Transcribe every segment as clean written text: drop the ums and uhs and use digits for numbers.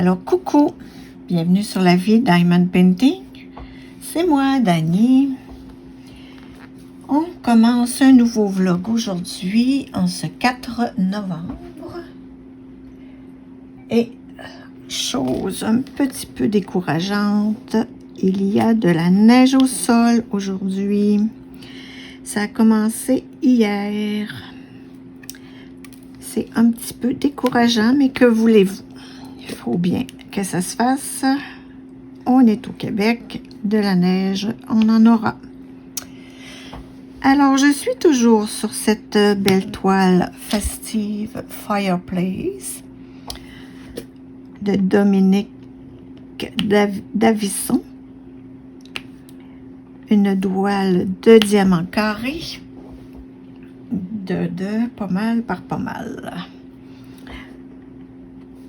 Alors, coucou! Bienvenue sur la vie Diamond Painting. C'est moi, Dani. On commence un nouveau vlog aujourd'hui, en ce 4 novembre. Et, chose un petit peu décourageante, il y a de la neige au sol aujourd'hui. Ça a commencé hier. C'est un petit peu décourageant, mais que voulez-vous? Il faut bien que ça se fasse. On est au Québec, de la neige, on en aura. Alors, je suis toujours sur cette belle toile festive Fireplace de Dominique Davisson. Une toile de diamant carré de pas mal par pas mal.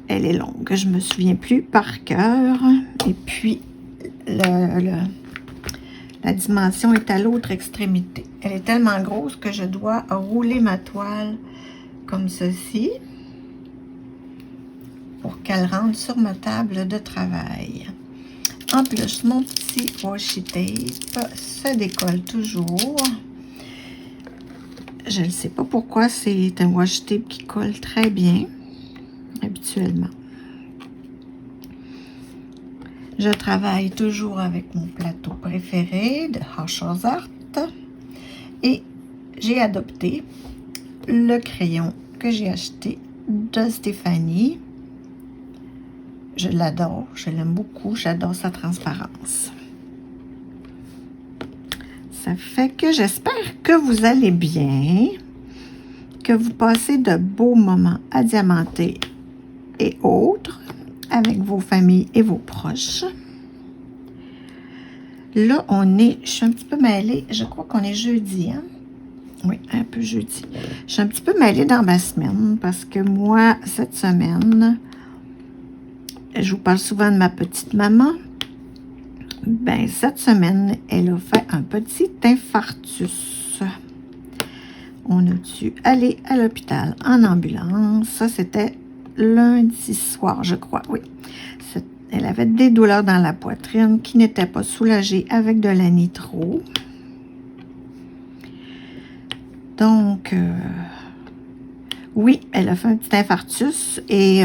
Elle est longue, je me souviens plus par cœur. Et puis, la dimension est à l'autre extrémité. Elle est tellement grosse que je dois rouler ma toile comme ceci pour qu'elle rentre sur ma table de travail. En plus, mon petit washi tape se décolle toujours. Je ne sais pas pourquoi, c'est un washi tape qui colle très bien, habituellement. Je travaille toujours avec mon plateau préféré de Harshaw's Art et j'ai adopté le crayon que j'ai acheté de Stéphanie. Je l'adore, je l'aime beaucoup, j'adore sa transparence. Ça fait que j'espère que vous allez bien, que vous passez de beaux moments à diamanter et autres avec vos familles et vos proches. Là, je suis un petit peu mêlée, je crois qu'on est jeudi, hein? Oui, un peu jeudi. Je suis un petit peu mêlée dans ma semaine parce que moi, cette semaine, je vous parle souvent de ma petite maman. Ben, cette semaine, elle a fait un petit infarctus. On a dû aller à l'hôpital en ambulance. Ça, c'était lundi soir, je crois, oui. Elle avait des douleurs dans la poitrine qui n'étaient pas soulagées avec de la nitro. Donc, oui, elle a fait un petit infarctus et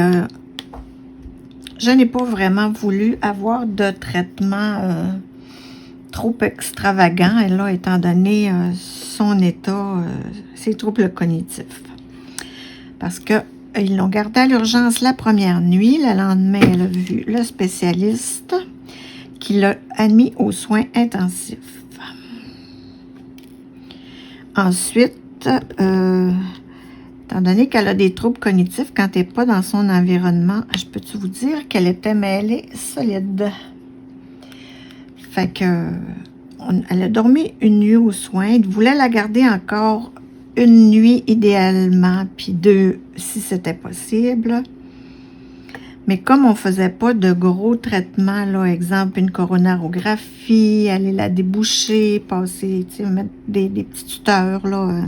je n'ai pas vraiment voulu avoir de traitement trop extravagant, elle là, étant donné son état, ses troubles cognitifs. Parce que ils l'ont gardée à l'urgence la première nuit. Le lendemain, elle a vu le spécialiste qui l'a admis aux soins intensifs. Ensuite, étant donné qu'elle a des troubles cognitifs, quand elle n'est pas dans son environnement, je peux-tu vous dire qu'elle était mêlée solide. Fait que, elle a dormi une nuit aux soins. Elle voulait la garder encore une nuit idéalement, puis 2 si c'était possible. Mais comme on faisait pas de gros traitements, là, exemple une coronarographie, aller la déboucher, passer, tu sais, mettre des petits tuteurs, là.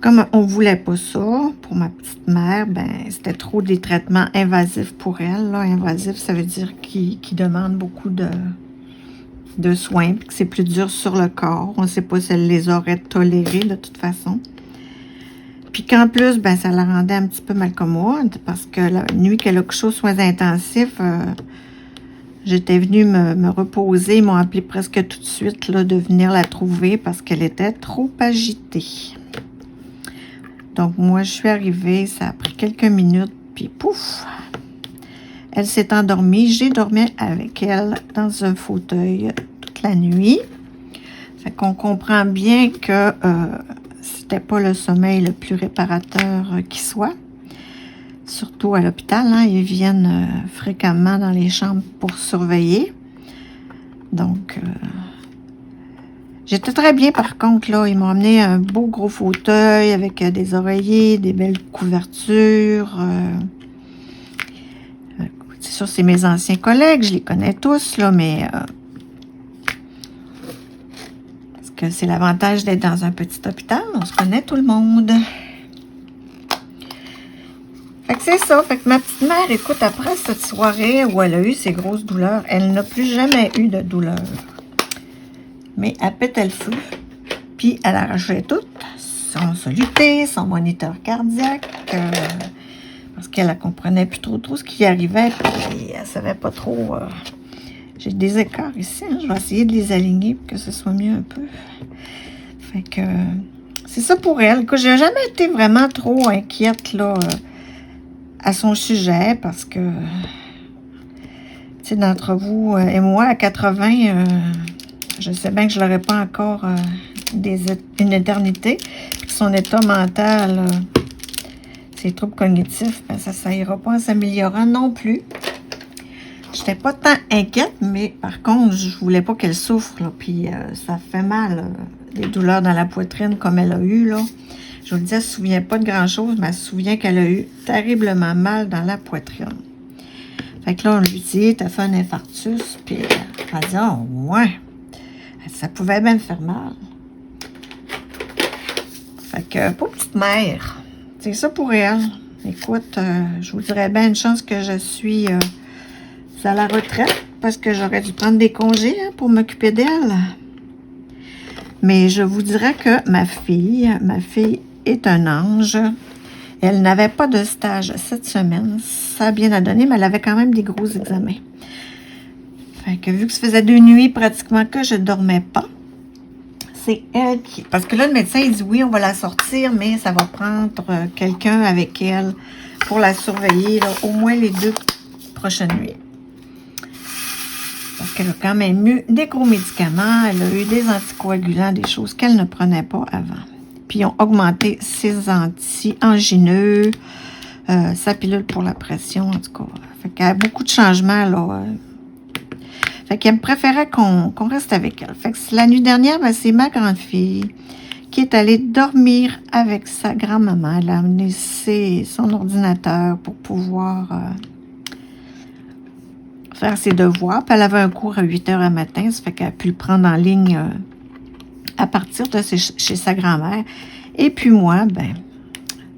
Comme on voulait pas ça, pour ma petite mère, ben c'était trop des traitements invasifs pour elle, là. Invasif, ça veut dire qui demande beaucoup de soins, puis que c'est plus dur sur le corps. On ne sait pas si elle les aurait tolérés de toute façon. Puis qu'en plus, ben ça la rendait un petit peu malcommode, parce que la nuit qu'elle a couché aux soins intensifs, j'étais venue me reposer. Ils m'ont appelé presque tout de suite là, de venir la trouver parce qu'elle était trop agitée. Donc moi, je suis arrivée, ça a pris quelques minutes, puis pouf! Elle s'est endormie. J'ai dormi avec elle dans un fauteuil toute la nuit. Fait qu'on comprend bien que c'était pas le sommeil le plus réparateur qui soit. Surtout à l'hôpital, hein, ils viennent fréquemment dans les chambres pour surveiller. Donc, j'étais très bien par contre, là. Ils m'ont amené un beau gros fauteuil avec des oreillers, des belles couvertures. C'est sûr, c'est mes anciens collègues, je les connais tous, là, mais parce que c'est l'avantage d'être dans un petit hôpital, on se connaît tout le monde. Fait que c'est ça. Fait que ma petite mère, écoute, après cette soirée où elle a eu ses grosses douleurs, elle n'a plus jamais eu de douleur. Mais elle pétait le feu. Puis elle arrachait tout. Son soluté, son moniteur cardiaque. Parce qu'elle ne comprenait plus trop ce qui arrivait. Puis elle ne savait pas trop. J'ai des écarts ici. Hein, je vais essayer de les aligner pour que ce soit mieux un peu. Fait que c'est ça pour elle. Écoute, j'ai jamais été vraiment trop inquiète là, à son sujet parce que, tu sais, d'entre vous et moi, à 80, je sais bien que je l'aurais pas encore une éternité. Puis son état mental, ses troubles cognitifs, ben ça ira pas en s'améliorant non plus. J'étais pas tant inquiète, mais par contre, je voulais pas qu'elle souffre. Là, puis ça fait mal, des douleurs dans la poitrine comme elle a eu. Là. Je vous le dis, elle ne se souvient pas de grand-chose, mais elle se souvient qu'elle a eu terriblement mal dans la poitrine. Fait que là, on lui dit, t'as fait un infarctus, puis elle dit, oh, ouais, ça pouvait bien me faire mal. Fait que, pour petite mère, c'est ça pour elle. Écoute, je vous dirais bien une chance que je suis à la retraite, parce que j'aurais dû prendre des congés hein, pour m'occuper d'elle. Mais je vous dirais que ma fille est un ange. Elle n'avait pas de stage cette semaine. Ça a bien à donner, mais elle avait quand même des gros examens. Fait que vu que ça faisait 2 nuits pratiquement que je ne dormais pas, c'est elle qui... Parce que là, le médecin, il dit oui, on va la sortir, mais ça va prendre quelqu'un avec elle pour la surveiller là, au moins les 2 prochaines nuits. Parce qu'elle a quand même eu des gros médicaments, elle a eu des anticoagulants, des choses qu'elle ne prenait pas avant. Puis ils ont augmenté ses anti-angineux, sa pilule pour la pression, en tout cas. Fait qu'elle a beaucoup de changements, là. Fait qu'elle me préférait qu'on reste avec elle. Fait que la nuit dernière, ben, c'est ma grande fille qui est allée dormir avec sa grand-maman. Elle a amené son ordinateur pour pouvoir... faire ses devoirs. Puis elle avait un cours à 8 h à matin, ça fait qu'elle a pu le prendre en ligne à partir de chez sa grand-mère. Et puis moi, ben,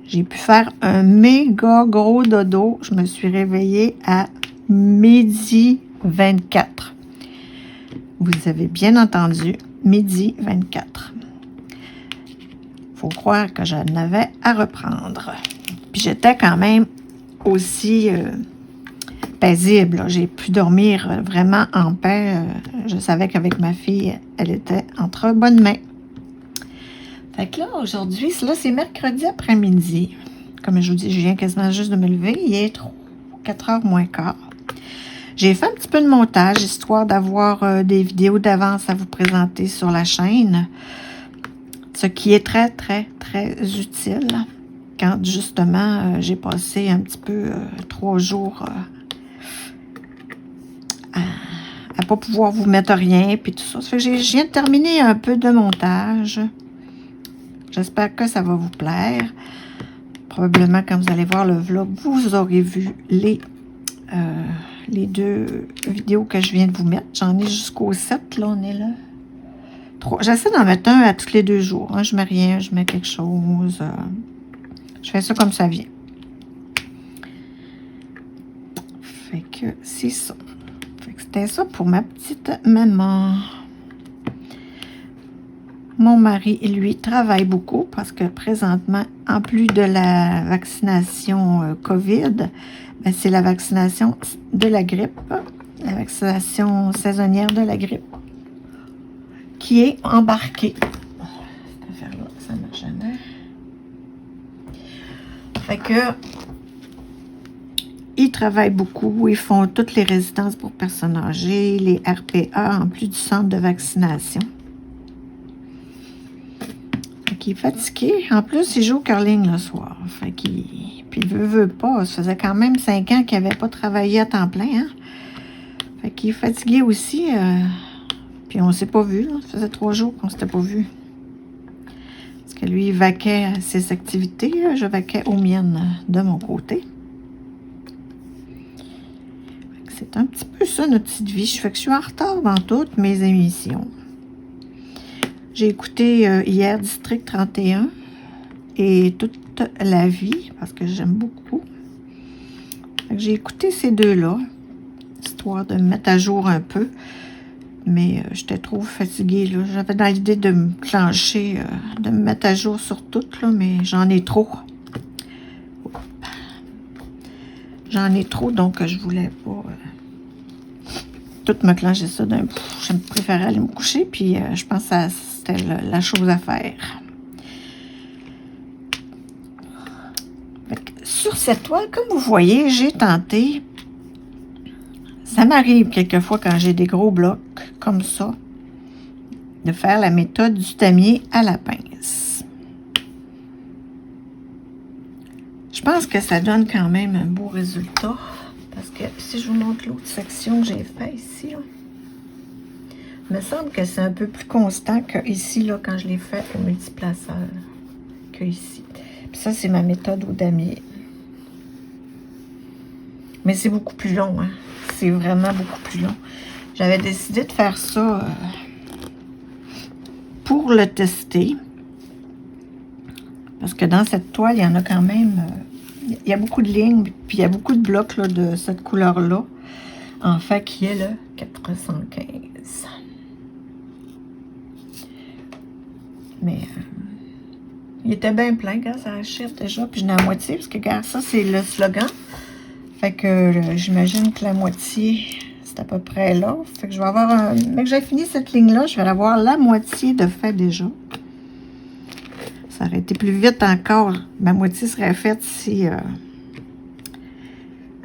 j'ai pu faire un méga gros dodo. Je me suis réveillée à 12h24. Vous avez bien entendu, 12h24. Faut croire que j'en avais à reprendre. Puis j'étais quand même aussi... paisible. J'ai pu dormir vraiment en paix. Je savais qu'avec ma fille, elle était entre bonnes mains. Fait que là, aujourd'hui, c'est mercredi après-midi. Comme je vous dis, je viens quasiment juste de me lever. Il est 4h moins quart. J'ai fait un petit peu de montage, histoire d'avoir des vidéos d'avance à vous présenter sur la chaîne. Ce qui est très, très, très utile. Quand, justement, j'ai passé un petit peu 3 jours... à pas pouvoir vous mettre rien, puis tout ça. Ça fait que je viens de terminer un peu de montage. J'espère que ça va vous plaire. Probablement, quand vous allez voir le vlog, vous aurez vu les 2 vidéos que je viens de vous mettre. J'en ai jusqu'au 7, là, on est là. 3. J'essaie d'en mettre un à tous les 2 jours. Hein. Je mets rien, je mets quelque chose. Je fais ça comme ça vient. Fait que c'est ça. C'était ça pour ma petite maman. Mon mari, lui, travaille beaucoup parce que présentement, en plus de la vaccination COVID, ben, c'est la vaccination de la grippe, la vaccination saisonnière de la grippe, qui est embarquée. Cette affaire-là, ça marche jamais. Fait que ils travaillent beaucoup, ils font toutes les résidences pour personnes âgées, les RPA, en plus du centre de vaccination. Fait qu'il est fatigué. En plus, il joue au curling le soir. Fait qu'il... Puis il veut pas. Ça faisait quand même 5 ans qu'il n'avait pas travaillé à temps plein. Hein? Fait qu'il est fatigué aussi. Puis on ne s'est pas vu. Là. Ça faisait 3 jours qu'on ne s'était pas vu. Parce que lui, il vaquait à ses activités. Je vaquais aux miennes de mon côté. C'est un petit peu ça, notre petite vie. Je fais que je suis en retard dans toutes mes émissions. J'ai écouté hier District 31 et Toute la vie, parce que j'aime beaucoup. J'ai écouté ces deux-là, histoire de me mettre à jour un peu. Mais j'étais trop fatiguée, là. J'avais dans l'idée de me clencher, de me mettre à jour sur tout, là, mais j'en ai trop. J'en ai trop, donc je voulais pas tout me clencher ça d'un coup. Je préférais aller me coucher, puis je pense que c'était la chose à faire. Sur cette toile, comme vous voyez, j'ai tenté. Ça m'arrive quelquefois quand j'ai des gros blocs comme ça, de faire la méthode du damier à la pince. Je pense que ça donne quand même un beau résultat. Parce que si je vous montre l'autre section que j'ai fait ici, là, il me semble que c'est un peu plus constant que ici, là, quand je l'ai fait au multiplaceur, que ici. Puis ça, c'est ma méthode au damier. Mais c'est beaucoup plus long, hein. C'est vraiment beaucoup plus long. J'avais décidé de faire ça pour le tester. Parce que dans cette toile, il y en a quand même... il y a beaucoup de lignes, puis il y a beaucoup de blocs là, de cette couleur-là. En fait, qui est le 415. Mais il était bien plein quand ça achète déjà. Puis j'en ai à moitié, parce que regarde, ça, c'est le slogan. Fait que j'imagine que la moitié, c'est à peu près là. Fait que je vais avoir mais que j'ai fini cette ligne-là, je vais avoir la moitié de fait déjà. Ça aurait été plus vite encore. Ma moitié serait faite si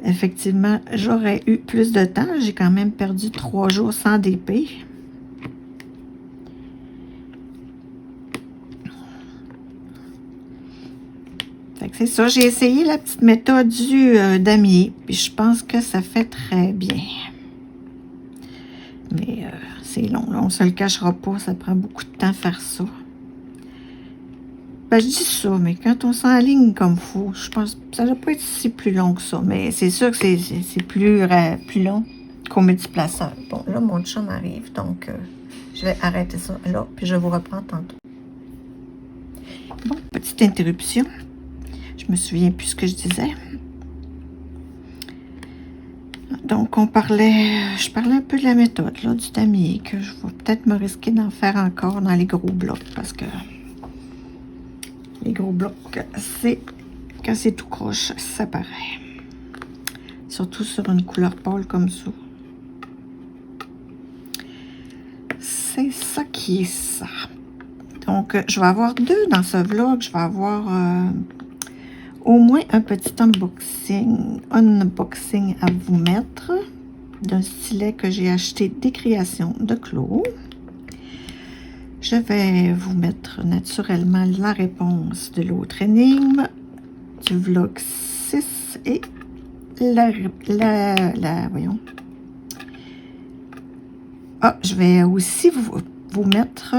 effectivement j'aurais eu plus de temps. J'ai quand même perdu 3 jours sans DP. C'est ça, j'ai essayé la petite méthode du damier, puis je pense que ça fait très bien. Mais c'est long, là, on ne se le cachera pas, ça prend beaucoup de temps à faire ça. Ben, je dis ça, mais quand on s'enligne comme il faut, je pense que ça ne doit pas être si plus long que ça. Mais c'est sûr que c'est plus long qu'au multiplaceur. Bon, là, mon chum arrive, donc je vais arrêter ça là, puis je vous reprends tantôt. Bon, petite interruption. Je me souviens plus ce que je disais. Donc, je parlais un peu de la méthode là, du damier, que je vais peut-être me risquer d'en faire encore dans les gros blocs, parce que les gros blocs, quand c'est tout croche, ça paraît. Surtout sur une couleur pâle comme ça. C'est ça qui est ça. Donc, je vais avoir deux dans ce vlog. Je vais avoir... au moins un petit unboxing à vous mettre d'un stylet que j'ai acheté des créations de Claude. Je vais vous mettre naturellement la réponse de l'autre énigme du vlog 6 et voyons. Ah, je vais aussi vous mettre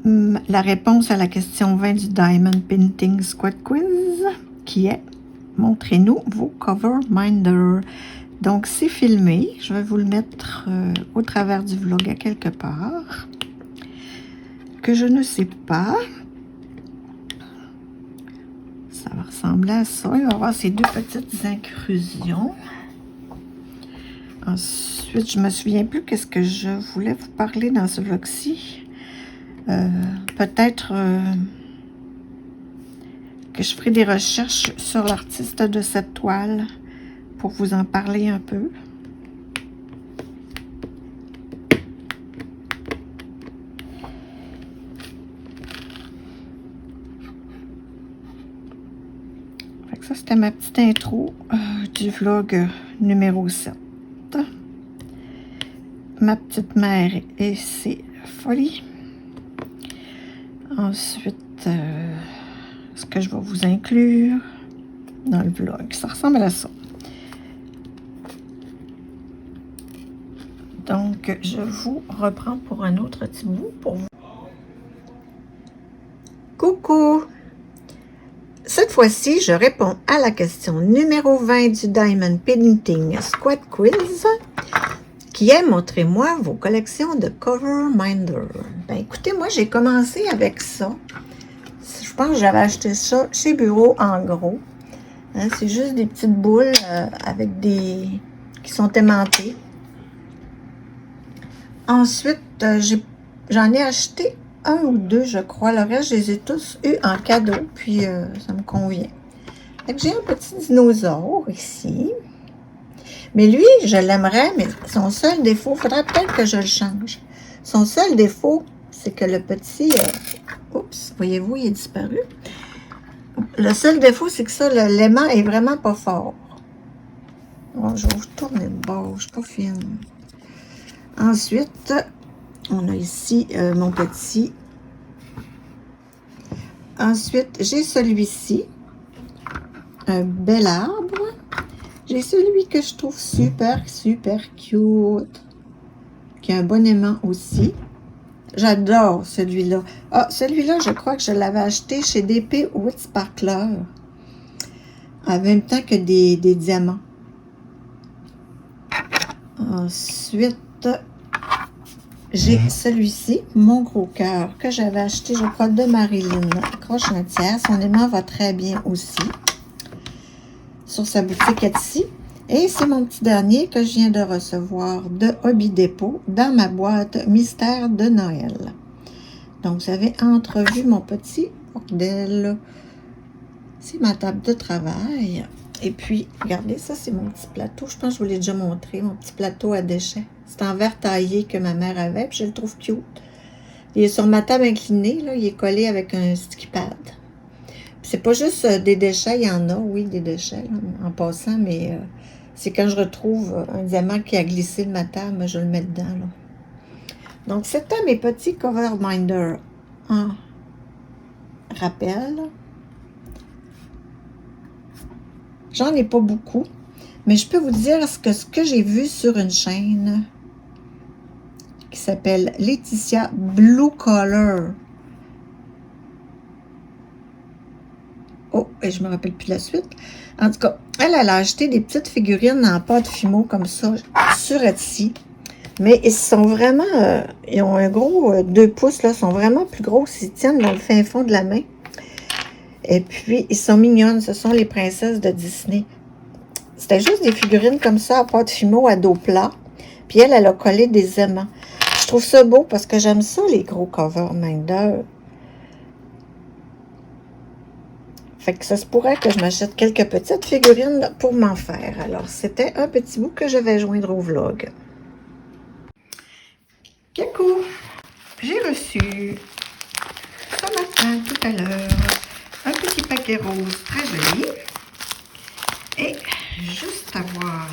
la réponse à la question 20 du Diamond Painting Squad Quiz, qui est « Montrez-nous vos cover minders ». Donc, c'est filmé. Je vais vous le mettre au travers du vlog à quelque part, que je ne sais pas. Ça va ressembler à ça. Il va y avoir ces deux petites inclusions. Ensuite, je ne me souviens plus qu'est-ce que je voulais vous parler dans ce vlog-ci. Peut-être que je ferai des recherches sur l'artiste de cette toile pour vous en parler un peu. Fait que ça, c'était ma petite intro du vlog numéro 7. Ma petite mère et ses folies. Ensuite, ce que je vais vous inclure dans le vlog, ça ressemble à ça. Donc, je vous reprends pour un autre petit bout pour vous. Coucou! Cette fois-ci, je réponds à la question numéro 20 du Diamond Painting Squad Quiz, qui est « Montrez-moi vos collections de cover minder ». Ben, écoutez, moi, j'ai commencé avec ça. Je pense que j'avais acheté ça chez Bureau en gros. Hein, c'est juste des petites boules avec des... qui sont aimantées. Ensuite, j'en ai acheté un ou deux, je crois. Le reste, je les ai tous eus en cadeau, puis ça me convient. Fait que j'ai un petit dinosaure ici. Mais lui, je l'aimerais, mais son seul défaut, il faudrait peut-être que je le change. Son seul défaut, c'est que le petit... oups, voyez-vous, il est disparu. Le seul défaut, c'est que ça, l'aimant est vraiment pas fort. Bon, je vais vous tourner de bord, je suis pas fine. Ensuite, on a ici mon petit. Ensuite, j'ai celui-ci, un bel arbre. J'ai celui que je trouve super, super cute, qui a un bon aimant aussi. J'adore celui-là. Ah, celui-là, je crois que je l'avais acheté chez DP Wood Sparkler, en même temps que des diamants. Ensuite, j'ai celui-ci, mon gros cœur, que j'avais acheté, je crois, de Marilyn Crochetière. Son aimant va très bien aussi sur sa boutique Etsy. Et c'est mon petit dernier que je viens de recevoir de Hobby Depot dans ma boîte Mystère de Noël. Donc, vous avez entrevu mon petit bordel. C'est ma table de travail. Et puis, regardez, ça, c'est mon petit plateau. Je pense que je vous l'ai déjà montré, mon petit plateau à déchets. C'est en verre taillé que ma mère avait, puis je le trouve cute. Il est sur ma table inclinée, là. Il est collé avec un sticky pad. C'est pas juste des déchets, il y en a, oui, des déchets, là, en passant, mais c'est quand je retrouve un diamant qui a glissé de ma table, je le mets dedans, là. Donc, c'était mes petits cover minders en rappel. J'en ai pas beaucoup, mais je peux vous dire ce que j'ai vu sur une chaîne qui s'appelle Laetitia Blue Color. Oh, et je me rappelle plus la suite. En tout cas, elle a acheté des petites figurines en pâte fimo comme ça sur Etsy. Mais ils sont vraiment, ils ont un gros 2 pouces, là, sont vraiment plus gros, ils tiennent dans le fin fond de la main. Et puis, ils sont mignonnes, ce sont les princesses de Disney. C'était juste des figurines comme ça, à pâte fimo, à dos plat. Puis elle a collé des aimants. Je trouve ça beau parce que j'aime ça, les gros cover minder. Fait que ça se pourrait que je m'achète quelques petites figurines pour m'en faire. Alors, c'était un petit bout que je vais joindre au vlog. Coucou! J'ai reçu ce matin, tout à l'heure, un petit paquet rose très joli. Et juste à voir,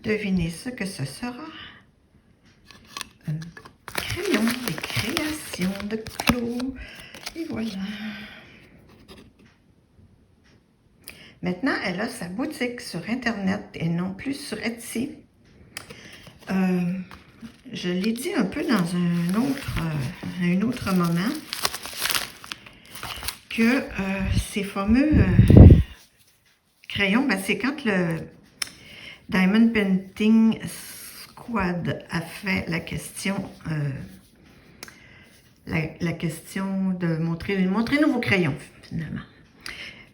devinez ce que ce sera. Un crayon, des créations de Clos. Et voilà. Maintenant, elle a sa boutique sur Internet et non plus sur Etsy. Je l'ai dit un peu dans un autre moment que ces fameux crayons, ben, c'est quand le Diamond Painting Squad a fait la question la question de montrer nouveaux crayons, finalement.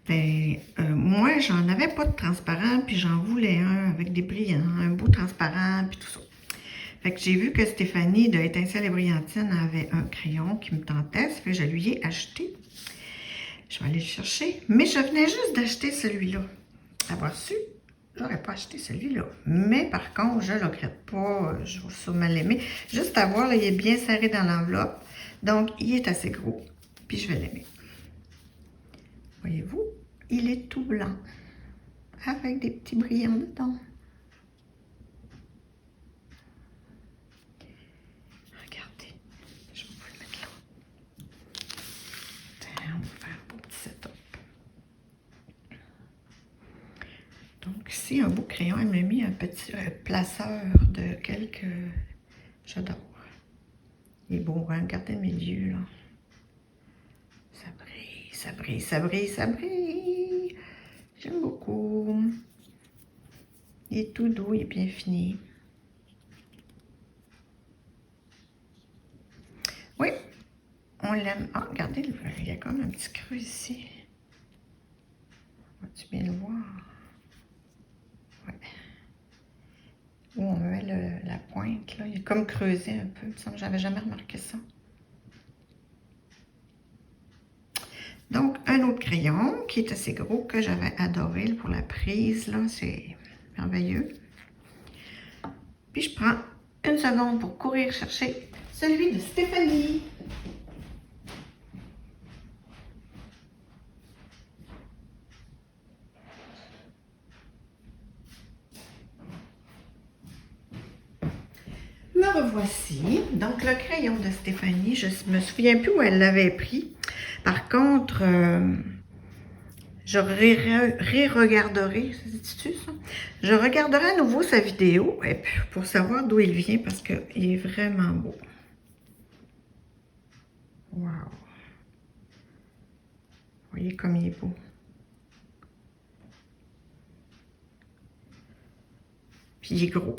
Ben, moi, j'en avais pas de transparent, puis j'en voulais un avec des brillants, un beau transparent, puis tout ça. Fait que j'ai vu que Stéphanie de Étincelle et Brillantine avait un crayon qui me tentait, ça fait que je lui ai acheté. Je vais aller le chercher, mais je venais juste d'acheter celui-là. Avoir su, j'aurais pas acheté celui-là. Mais par contre, je ne le regrette pas, je vais sûrement l'aimer. Juste à voir, là, il est bien serré dans l'enveloppe, donc il est assez gros, puis je vais l'aimer. Voyez-vous, il est tout blanc, avec des petits brillants dedans. Regardez, je vais vous le mettre là. Tiens, on va faire un beau petit setup. Donc ici, un beau crayon, elle m'a mis un petit placeur de quelques... J'adore. Il est beau, hein? Regardez mes yeux, là. Ça brille, ça brille, ça brille, ça brille. J'aime beaucoup. Il est tout doux, il est bien fini. Oui, on l'aime. Ah, regardez, il y a comme un petit creux ici. On va Tu bien le voir? Ouais. Où on met la pointe, là. Il est comme creusé un peu. Il me semble que j'avais jamais remarqué ça. Donc, un autre crayon qui est assez gros que j'avais adoré pour la prise, là. C'est merveilleux. Puis, je prends une seconde pour courir chercher celui de Stéphanie. Me revoici. Donc, le crayon de Stéphanie, je me souviens plus où elle l'avait pris. Par contre, je regarderai, ça? Je regarderai à nouveau sa vidéo et puis pour savoir d'où il vient parce qu'il est vraiment beau. Wow! Vous voyez comme il est beau. Puis il est gros.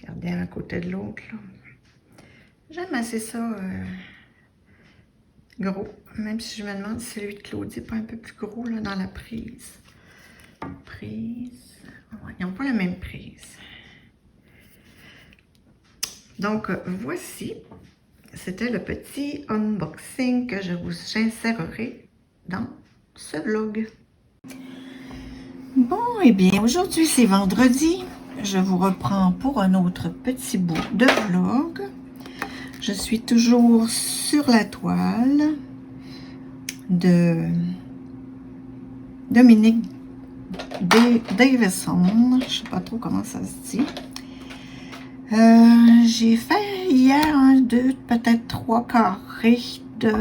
Regardez un côté de l'autre, là. J'aime assez ça gros, même si je me demande si celui de Claudie n'est pas un peu plus gros là, dans la prise. Prise. Ouais, ils n'ont pas la même prise. Donc, voici. C'était le petit unboxing que je vous insérerai dans ce vlog. Bon, eh bien, aujourd'hui, c'est vendredi. Je vous reprends pour un autre petit bout de vlog. Je suis toujours sur la toile de Dominique Davison. Je ne sais pas trop comment ça se dit. J'ai fait hier 1, 2, peut-être 3 carrés de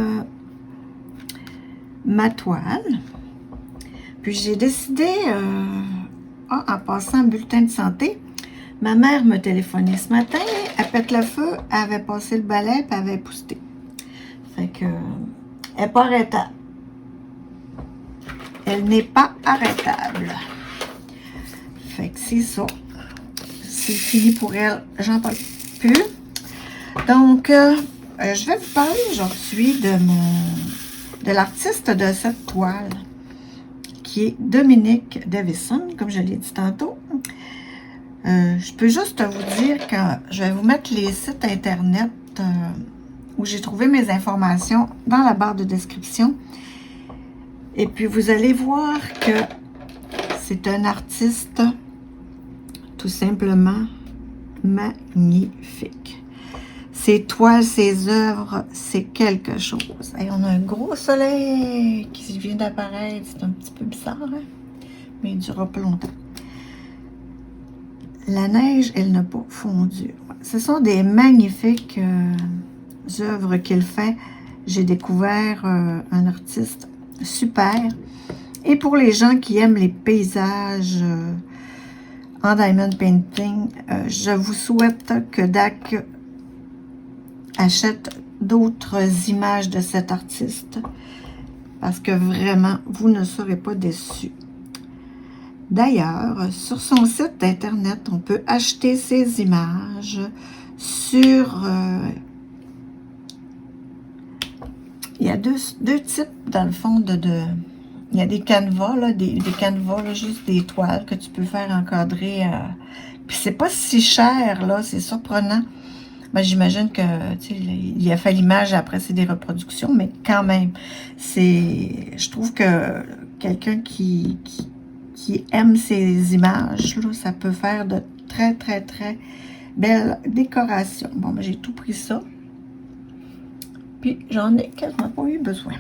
ma toile. Puis j'ai décidé, en passant un bulletin de santé, ma mère me téléphonait ce matin, elle pète le feu, elle avait passé le balai, puis elle avait poussé. Fait que, elle n'est pas arrêtable. Elle n'est pas arrêtable. Fait que c'est ça. C'est fini pour elle, j'en parle plus. Donc, je vais vous parler aujourd'hui de l'artiste de cette toile, qui est Dominique Davison, comme je l'ai dit tantôt. Je peux juste vous dire que je vais vous mettre les sites internet où j'ai trouvé mes informations dans la barre de description. Et puis, vous allez voir que c'est un artiste tout simplement magnifique. Ses toiles, ses œuvres, c'est quelque chose. Et on a un gros soleil qui vient d'apparaître. C'est un petit peu bizarre, hein? Mais il ne durera pas longtemps. La neige, elle n'a pas fondu. Ce sont des magnifiques œuvres qu'il fait. J'ai découvert un artiste super. Et pour les gens qui aiment les paysages en diamond painting, je vous souhaite que DAC achète d'autres images de cet artiste parce que vraiment, vous ne serez pas déçus. D'ailleurs, sur son site internet, on peut acheter ces images sur... il y a deux types, dans le fond, il y a des canevas, là, des canevas, là, juste des toiles que tu peux faire encadrer. Puis c'est pas si cher, là, c'est surprenant. Ben, j'imagine que, tu sais, il a fait l'image, après c'est des reproductions, mais quand même, je trouve que quelqu'un qui aime ces images, là, ça peut faire de très, très, très belles décorations. Bon, ben, j'ai tout pris ça. Puis, j'en ai quasiment pas eu besoin.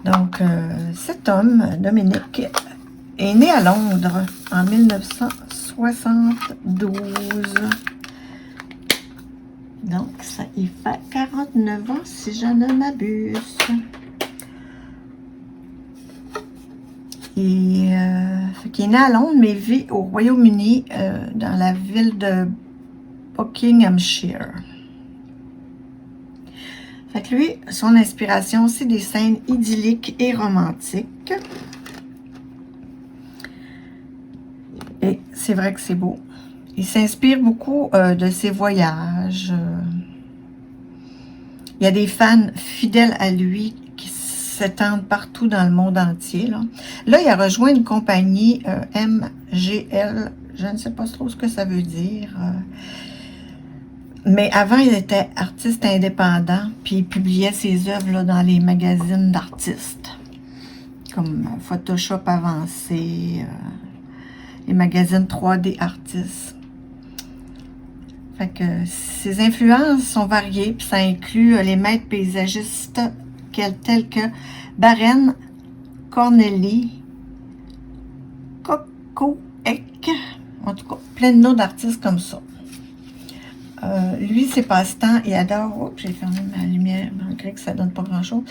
Donc, cet homme, Dominique, est né à Londres en 1972. Donc, ça y fait 49 ans, si je ne m'abuse. Et qui est né à Londres, mais vit au Royaume-Uni, dans la ville de Buckinghamshire. Fait que lui, son inspiration, c'est des scènes idylliques et romantiques. Et c'est vrai que c'est beau. Il s'inspire beaucoup de ses voyages. Il y a des fans fidèles à lui qui s'étendent partout dans le monde entier. Là, il a rejoint une compagnie MGL. Je ne sais pas trop ce que ça veut dire. Mais avant, il était artiste indépendant, puis il publiait ses œuvres là, dans les magazines d'artistes, comme Photoshop avancé, les magazines 3D artistes. Fait que ses influences sont variées, puis ça inclut les maîtres paysagistes tels que Baren, Corneli, Coco Eck, en tout cas, plein de noms d'artistes comme ça. Lui, ses passe-temps, il adore... Oh, j'ai fermé ma lumière, malgré que ça donne pas grand-chose.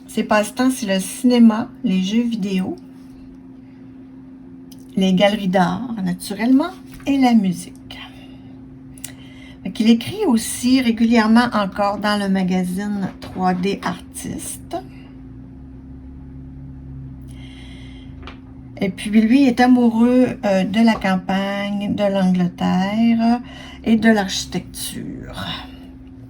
Ses passe-temps, c'est le cinéma, les jeux vidéo, les galeries d'art, naturellement, et la musique. Il écrit aussi régulièrement encore dans le magazine 3D Artiste. Et puis lui est amoureux de la campagne, de l'Angleterre et de l'architecture.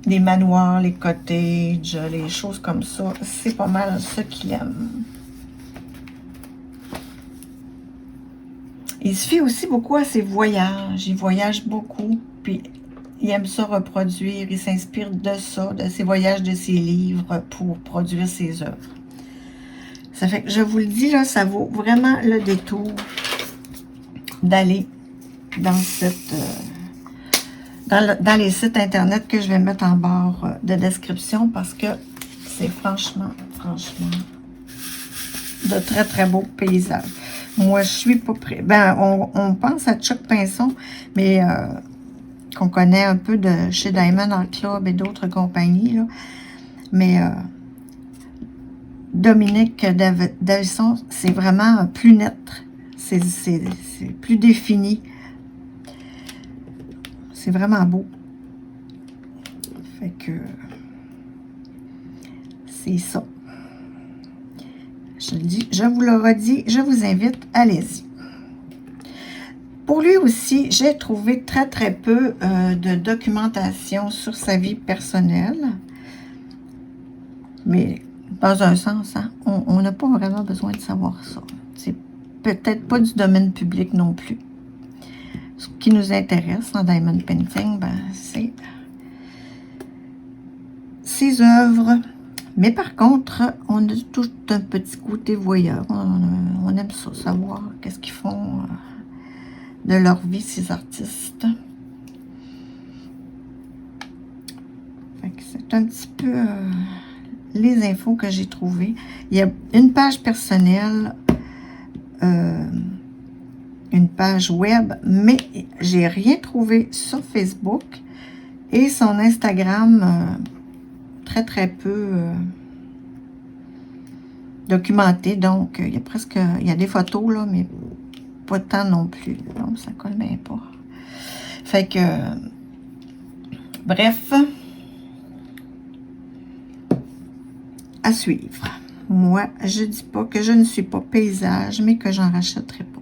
Les manoirs, les cottages, les choses comme ça, c'est pas mal ce qu'il aime. Il se fie aussi beaucoup à ses voyages. Il voyage beaucoup, puis il aime ça reproduire. Il s'inspire de ça, de ses voyages, de ses livres pour produire ses œuvres. Ça fait que je vous le dis, là, ça vaut vraiment le détour d'aller dans cette dans les sites internet que je vais mettre en barre de description parce que c'est franchement de très très beaux paysages. Moi, je suis pas prêt. Ben, on pense à Chuck Pinson, mais qu'on connaît un peu de chez Diamond Art Club et d'autres compagnies, là. Mais Dominique Davison, c'est vraiment plus net. C'est plus défini. C'est vraiment beau. Fait que c'est ça. Je le dis, je vous le redis, je vous invite, allez-y. Pour lui aussi, j'ai trouvé très très peu de documentation sur sa vie personnelle. Mais dans un sens, hein, on n'a pas vraiment besoin de savoir ça. C'est peut-être pas du domaine public non plus. Ce qui nous intéresse en Diamond Painting, ben, c'est ses œuvres. Mais par contre, on a tout un petit côté voyeur. On aime ça, savoir qu'est-ce qu'ils font de leur vie, ces artistes. C'est un petit peu les infos que j'ai trouvées. Il y a une page personnelle, une page web, mais j'ai rien trouvé sur Facebook. Et son Instagram, très très peu documenté, donc il y a des photos là, mais pas tant non plus, donc ça colle même pas. Fait que bref, à suivre. Moi, je dis pas que je ne suis pas paysage, mais que j'en rachèterai pas.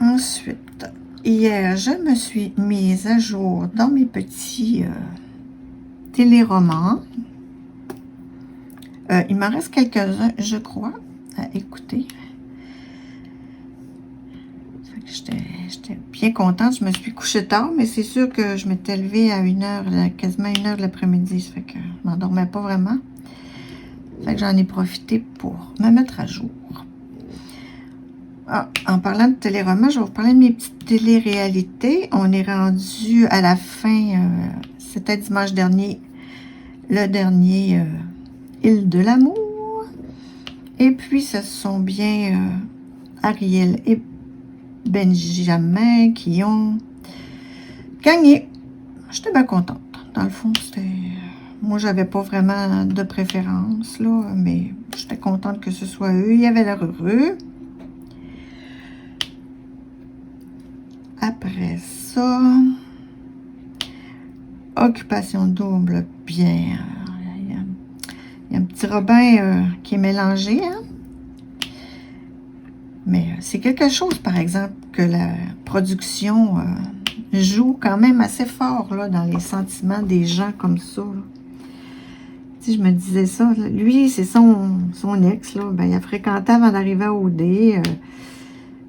Ensuite, hier, je me suis mise à jour dans mes petits téléromans. Il m'en reste quelques-uns, je crois, à écouter. J'étais bien contente. Je me suis couchée tard, mais c'est sûr que je m'étais levée à 1h, quasiment 1h de l'après-midi. Ça fait que je m'endormais pas vraiment. Ça fait que j'en ai profité pour me mettre à jour. Ah, en parlant de téléromans, je vais vous parler de mes petites télé-réalités. On est rendu à la fin, c'était dimanche dernier, le dernier Île de l'amour. Et puis, ce sont bien Ariel et Benjamin qui ont gagné. J'étais bien contente. Dans le fond, c'était... Moi, j'avais pas vraiment de préférence, là, mais j'étais contente que ce soit eux. Ils avaient l'air heureux. Après ça, occupation double, bien. Il y a un petit Robin qui est mélangé, hein? Mais c'est quelque chose, par exemple, que la production joue quand même assez fort là, dans les sentiments des gens comme ça. Là. Si je me disais ça, là, lui, c'est son ex, là, ben, il a fréquenté avant d'arriver à OD.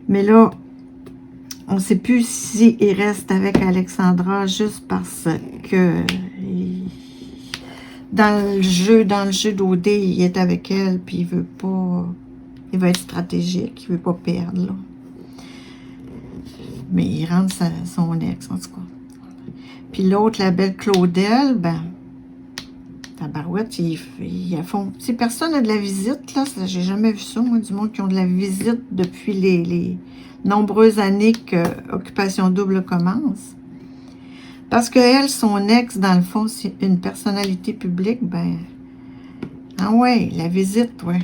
Mais là, on ne sait plus s'il reste avec Alexandra juste parce que dans le jeu d'OD, il est avec elle, puis il veut pas. Il veut être stratégique, il veut pas perdre. Là. Mais il rentre son ex, en tout cas. Puis l'autre, la belle Claudel, ben, tabarouette, ils font... Si personne n'a de la visite, là, j'ai jamais vu ça, moi, du monde qui ont de la visite depuis les nombreuses années que Occupation Double commence. Parce que elle, son ex, dans le fond, c'est une personnalité publique, ben... Ah ouais, la visite, ouais.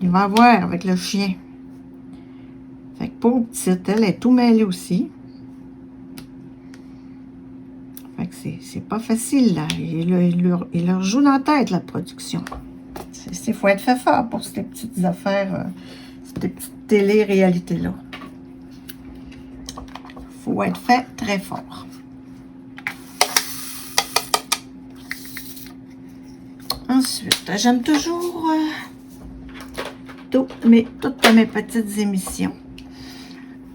Il va avoir avec le chien. Fait que pauvre petite, elle est tout mêlée aussi. Fait que c'est pas facile, là. Il leur joue dans la tête, la production. Il faut être fait fort pour ces petites affaires, ces petites télé-réalités-là. Il faut être fait très fort. Ensuite, j'aime toujours toutes mes petites émissions.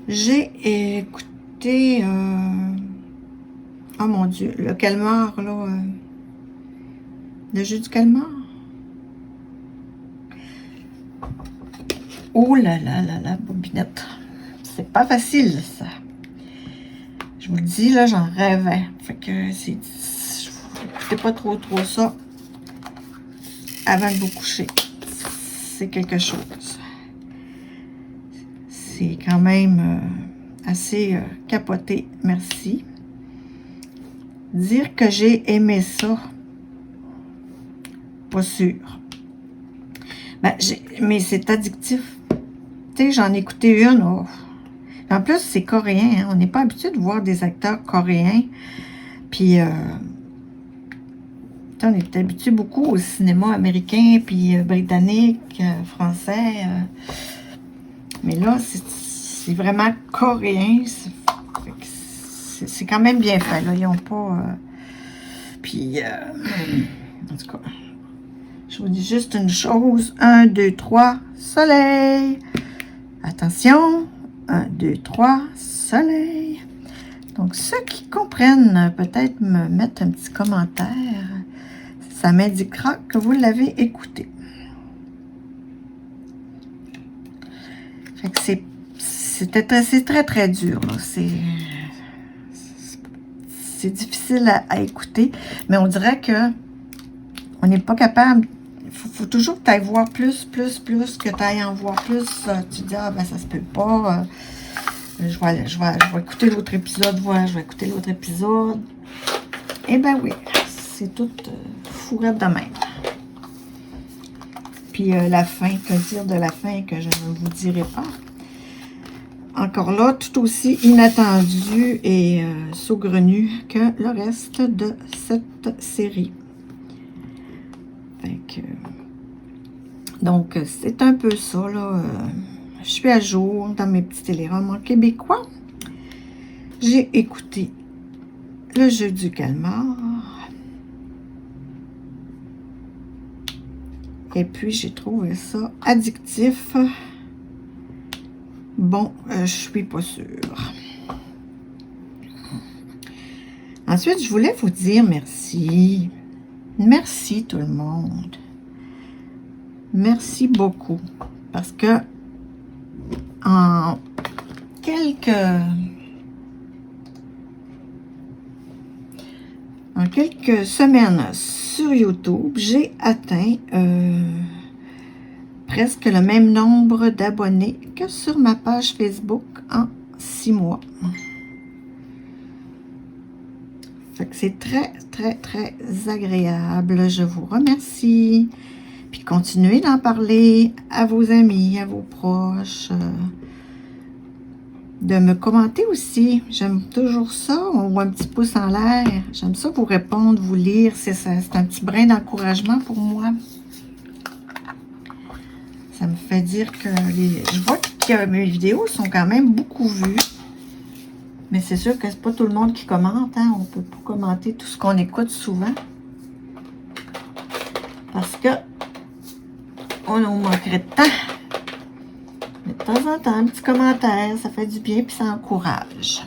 J'ai écouté... oh mon Dieu, le calmar, là. Le jeu du calmar. Oh là là là là, bobinette. C'est pas facile, ça. Je vous le dis, là, j'en rêvais. Fait que c'est... Écoutez pas trop ça avant de vous coucher. C'est quelque chose. C'est quand même assez capoté. Merci. Dire que j'ai aimé ça, pas sûr. Ben, mais c'est addictif. Tu sais, j'en ai écouté une. Oh. En plus, c'est coréen. Hein? On n'est pas habitué de voir des acteurs coréens. Puis, on est habitué beaucoup au cinéma américain, puis britannique, français. Mais là, c'est vraiment coréen. C'est quand même bien fait. Là. Ils n'ont pas... puis, en tout cas, je vous dis juste une chose. 1, 2, 3, soleil. Attention. 1, 2, 3, soleil. Donc, ceux qui comprennent, peut-être me mettre un petit commentaire. Ça m'indiquera que vous l'avez écouté. Fait que c'est très, très dur. C'est difficile à écouter, mais on dirait que on n'est pas capable. Il faut toujours que tu ailles voir plus, que tu ailles en voir plus. Tu te dis, ah ben ça se peut pas. Je vais écouter l'autre épisode, je vais écouter l'autre épisode. Eh ben oui, c'est tout fourrette de même. Puis la fin, que dire de la fin que je ne vous dirai pas. Encore là, tout aussi inattendu et saugrenu que le reste de cette série. Fait que, donc, c'est un peu ça, là. Je suis à jour dans mes petits téléromans québécois. J'ai écouté Le jeu du calmar. Et puis, j'ai trouvé ça addictif. Bon, je suis pas sûre. Ensuite, je voulais vous dire merci. Merci tout le monde. Merci beaucoup. Parce que en quelques semaines sur YouTube, j'ai atteint presque le même nombre d'abonnés que sur ma page Facebook en 6 mois. Fait que c'est très, très, très agréable. Je vous remercie. Puis continuez d'en parler à vos amis, à vos proches. De me commenter aussi. J'aime toujours ça. Ou un petit pouce en l'air. J'aime ça vous répondre, vous lire. C'est un petit brin d'encouragement pour moi. Ça me fait dire que je vois que mes vidéos sont quand même beaucoup vues. Mais c'est sûr que c'est pas tout le monde qui commente, hein? On peut pas commenter tout ce qu'on écoute souvent. Parce que on nous manquerait de temps. Mais de temps en temps, un petit commentaire, ça fait du bien puis ça encourage.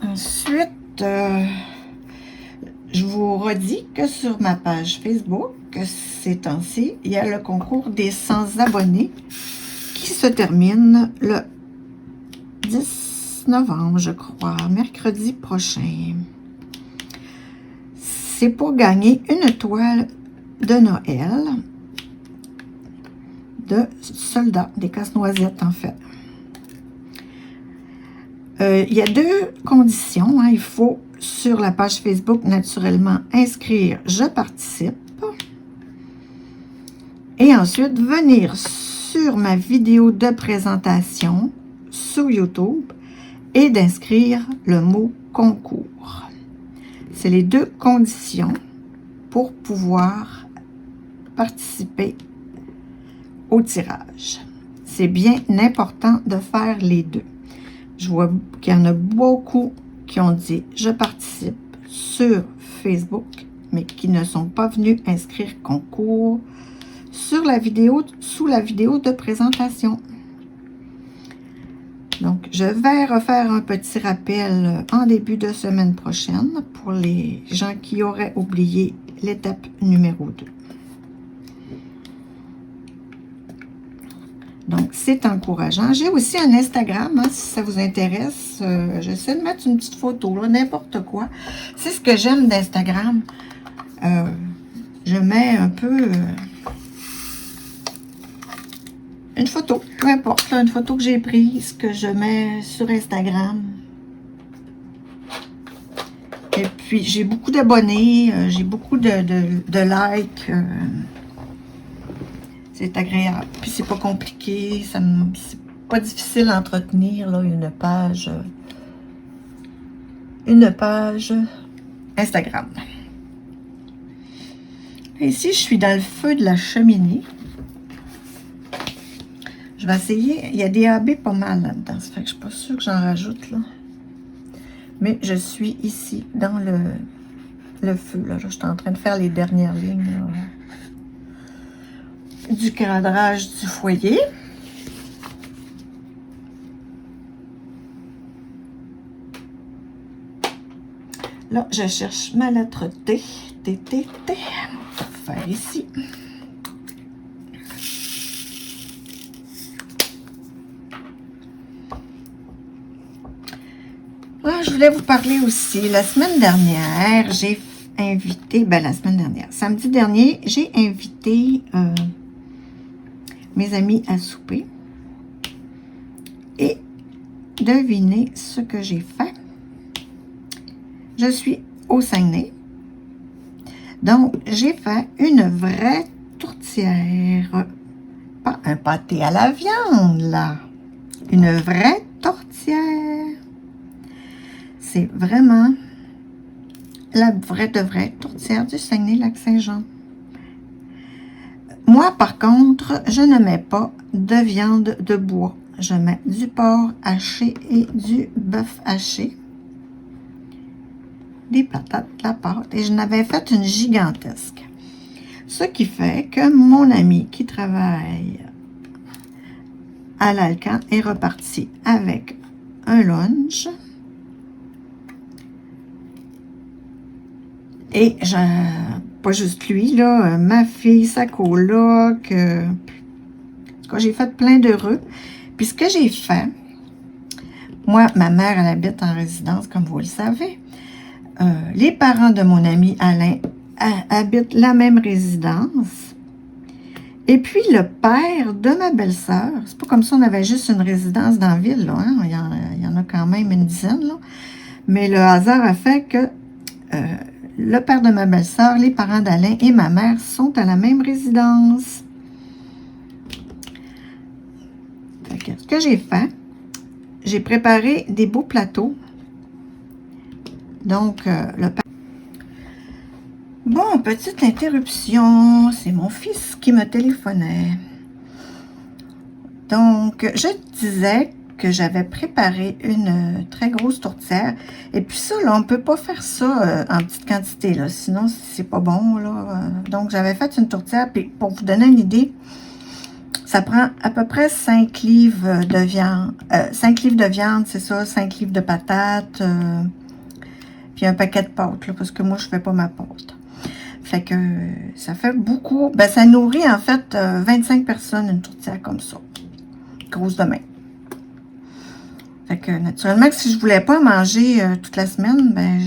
Ensuite, je vous redis que sur ma page Facebook, ces temps-ci, il y a le concours des 100 abonnés qui se termine le 10 novembre, je crois, mercredi prochain. C'est pour gagner une toile de Noël de soldats, des casse-noisettes en fait. Il y a deux conditions. Hein. Il faut, sur la page Facebook, naturellement, inscrire « Je participe ». Et ensuite, venir sur ma vidéo de présentation sur YouTube et d'inscrire le mot « concours ». C'est les deux conditions pour pouvoir participer au tirage. C'est bien important de faire les deux. Je vois qu'il y en a beaucoup qui ont dit « Je participe » sur Facebook, mais qui ne sont pas venus inscrire concours sur la vidéo, sous la vidéo de présentation. Donc, je vais refaire un petit rappel en début de semaine prochaine pour les gens qui auraient oublié l'étape numéro 2. Donc, c'est encourageant. J'ai aussi un Instagram, hein, si ça vous intéresse. J'essaie de mettre une petite photo, n'importe quoi. C'est ce que j'aime d'Instagram. Je mets un peu une photo, peu importe, là, une photo que j'ai prise, que je mets sur Instagram. Et puis, j'ai beaucoup d'abonnés, j'ai beaucoup de likes. C'est agréable. Puis c'est pas compliqué. C'est pas difficile à entretenir là, une page Instagram. Et ici, je suis dans le feu de la cheminée. Je vais essayer. Il y a des AB pas mal là-dedans. Ça fait que je suis pas sûre que j'en rajoute là. Mais je suis ici dans le feu. Là. Je suis en train de faire les dernières lignes là, du cadrage du foyer. Là, je cherche ma lettre T. T, T, T. On va faire ici. Là, je voulais vous parler aussi. La semaine dernière, j'ai invité, samedi dernier, j'ai invité mes amis à souper. Et devinez ce que j'ai fait. Je suis au Saguenay. Donc, j'ai fait une vraie tourtière. Pas un pâté à la viande, là. Une vraie tourtière. C'est vraiment la vraie de vraie tourtière du Saguenay-Lac-Saint-Jean. Moi, par contre, je ne mets pas de viande de bois. Je mets du porc haché et du bœuf haché. Des patates, de la pâte. Et je n'avais fait une gigantesque. Ce qui fait que mon ami qui travaille à l'Alcan est reparti avec un lunch. Et pas juste lui, là, ma fille, sa coloc. J'ai fait plein d'heureux. Puis ce que j'ai fait, moi, ma mère, elle habite en résidence, comme vous le savez. Les parents de mon ami Alain habitent la même résidence. Et puis, le père de ma belle-sœur, c'est pas comme si on avait juste une résidence dans la ville, là, hein? Il y en a quand même une dizaine, là. Mais le hasard a fait que le père de ma belle-sœur, les parents d'Alain et ma mère sont à la même résidence. Ce que j'ai fait, j'ai préparé des beaux plateaux. Donc, Bon, petite interruption. C'est mon fils qui me téléphonait. Donc, je disais que j'avais préparé une très grosse tourtière. Et puis ça, là, on ne peut pas faire ça en petite quantité, là, sinon c'est pas bon, là. Donc, j'avais fait une tourtière, puis pour vous donner une idée, ça prend à peu près 5 livres de viande. 5 livres de viande, c'est ça, 5 livres de patates, puis un paquet de pâtes, là, parce que moi, je fais pas ma pâte. Fait que ça fait beaucoup. Ben, ça nourrit, en fait, 25 personnes, une tourtière comme ça. Grosse de main. Fait que, naturellement, si je voulais pas manger toute la semaine, ben,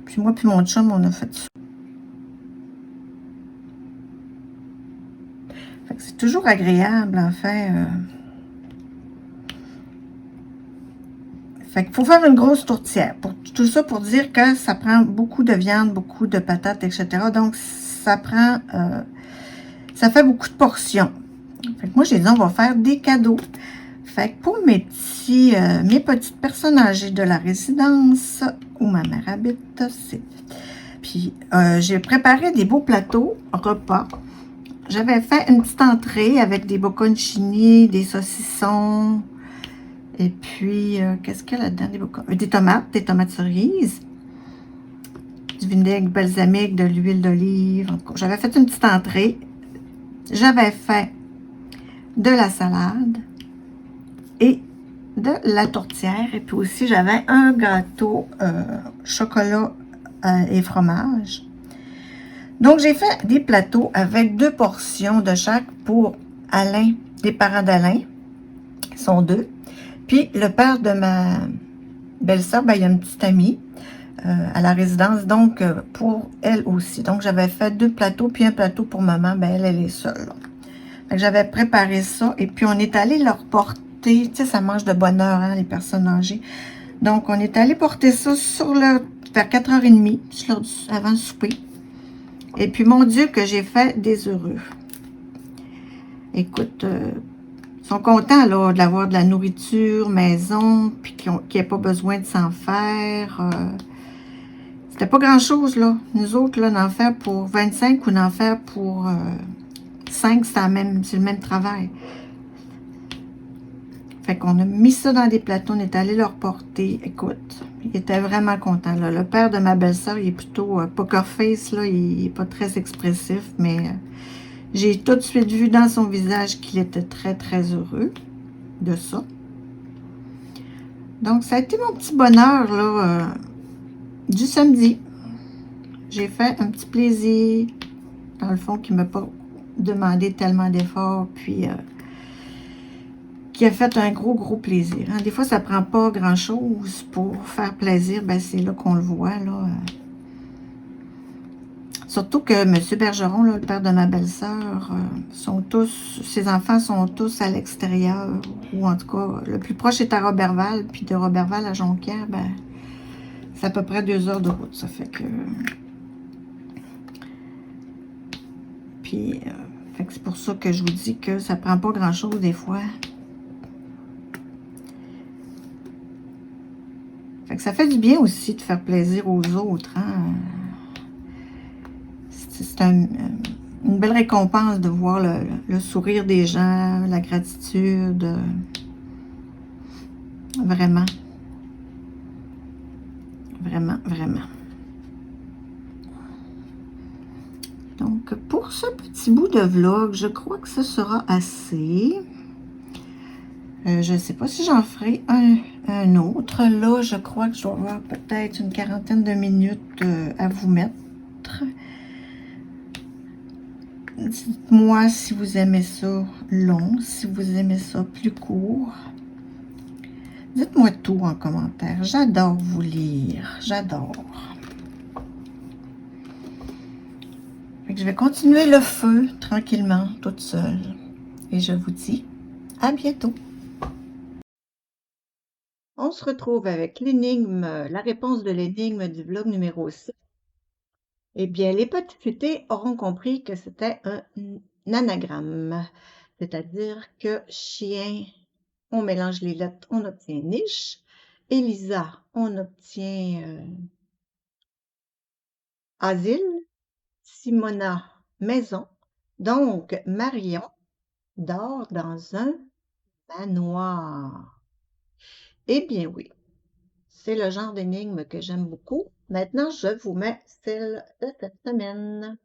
puis moi puis mon chum, on a fait ça. Fait que c'est toujours agréable, en fait. Fait qu'il faut faire une grosse tourtière. Tout ça pour dire que ça prend beaucoup de viande, beaucoup de patates, etc. Donc, ça prend... ça fait beaucoup de portions. Fait que moi, j'ai dit, on va faire des cadeaux. Fait que pour mes petites personnes âgées de la résidence où ma mère habite, puis j'ai préparé des beaux plateaux repas. J'avais fait une petite entrée avec des bocconcini, des saucissons, et puis qu'est-ce qu'il y a là-dedans? Des tomates cerises, du vinaigre balsamique, de l'huile d'olive. J'avais fait une petite entrée. J'avais fait de la salade et de la tourtière. Et puis aussi, j'avais un gâteau chocolat et fromage. Donc, j'ai fait des plateaux avec 2 portions de chaque pour Alain, les parents d'Alain, qui sont 2. Puis, le père de ma belle-sœur, ben, il y a une petite amie à la résidence, donc pour elle aussi. Donc, j'avais fait 2 plateaux, puis un plateau pour maman, ben, elle est seule. J'avais préparé ça, et puis on est allé leur porter, tu sais, ça mange de bonne heure, hein, les personnes âgées. Donc, on est allé porter ça vers 4h30, avant le souper. Et puis, mon Dieu, que j'ai fait des heureux. Écoute, ils sont contents, là, d'avoir de la nourriture maison, puis qu'ils n'aient pas besoin de s'en faire. C'était pas grand-chose, là. Nous autres, là, d'en faire pour 25 ou d'en faire pour 5, c'est le même travail. Fait qu'on a mis ça dans des plateaux, on est allé leur porter. Écoute, il était vraiment content, là. Le père de ma belle-sœur, il est plutôt poker face, là. Il n'est pas très expressif, mais j'ai tout de suite vu dans son visage qu'il était très, très heureux de ça. Donc, ça a été mon petit bonheur, là, du samedi. J'ai fait un petit plaisir, dans le fond, qui ne m'a pas demandé tellement d'efforts, puis qui a fait un gros, gros plaisir. Hein. Des fois, ça prend pas grand-chose pour faire plaisir. Ben, c'est là qu'on le voit, là. Surtout que M. Bergeron, là, le père de ma belle-sœur, ses enfants sont tous à l'extérieur, ou en tout cas, le plus proche est à Roberval, puis de Roberval à Jonquière, ben, c'est à peu près 2 heures de route. Ça fait que... Puis, c'est pour ça que je vous dis que ça prend pas grand-chose des fois. Fait que ça fait du bien aussi de faire plaisir aux autres, hein. C'est une belle récompense de voir le sourire des gens, la gratitude. Vraiment. Vraiment, vraiment. Donc, pour ce petit bout de vlog, je crois que ce sera assez. Je ne sais pas si j'en ferai un autre. Là, je crois que je dois avoir peut-être une 40aine de minutes à vous mettre. Dites-moi si vous aimez ça long, si vous aimez ça plus court. Dites-moi tout en commentaire. J'adore vous lire. J'adore. Je vais continuer le feu tranquillement, toute seule. Et je vous dis à bientôt. On se retrouve avec l'énigme, la réponse de l'énigme du vlog numéro 6. Eh bien, les petits futés auront compris que c'était un anagramme. C'est-à-dire que chien, on mélange les lettres, on obtient niche. Elisa, on obtient asile. Simona, maison. Donc, Marion dort dans un Manoir. Eh bien oui, c'est le genre d'énigme que j'aime beaucoup. Maintenant, je vous mets celle de cette semaine.